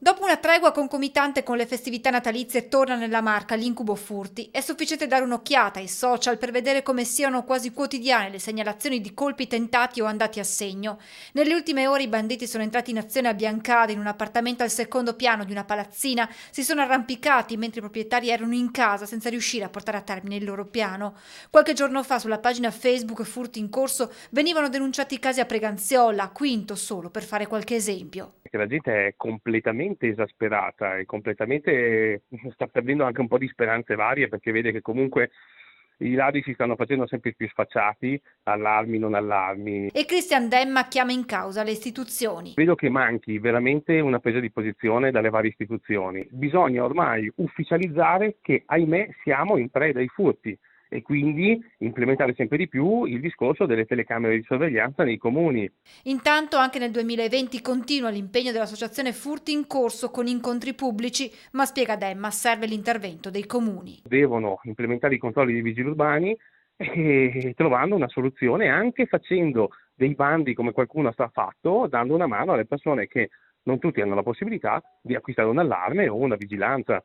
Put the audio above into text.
Dopo una tregua concomitante con le festività natalizie torna nella Marca l'incubo furti. È sufficiente dare un'occhiata ai social per vedere come siano quasi quotidiane le segnalazioni di colpi tentati o andati a segno. Nelle ultime ore i banditi sono entrati in azione a Biancada in un appartamento al secondo piano di una palazzina, si sono arrampicati mentre i proprietari erano in casa senza riuscire a portare a termine il loro piano. Qualche giorno fa sulla pagina Facebook Furti in corso venivano denunciati casi a Preganziola, a Quinto solo per fare qualche esempio. Che la gente è completamente esasperata e completamente sta perdendo anche un po' di speranze varie perché vede che comunque i ladri si stanno facendo sempre più sfacciati, allarmi, non allarmi. E Christian Demma chiama in causa le istituzioni. Credo che manchi veramente una presa di posizione dalle varie istituzioni. Bisogna ormai ufficializzare che, ahimè, siamo in preda ai furti e quindi implementare sempre di più il discorso delle telecamere di sorveglianza nei comuni. Intanto anche nel 2020 continua l'impegno dell'associazione Furti in corso con incontri pubblici, ma spiega Demma serve l'intervento dei comuni. Devono implementare i controlli dei vigili urbani e trovando una soluzione anche facendo dei bandi come qualcuno sta fatto, dando una mano alle persone che non tutti hanno la possibilità di acquistare un allarme o una vigilanza.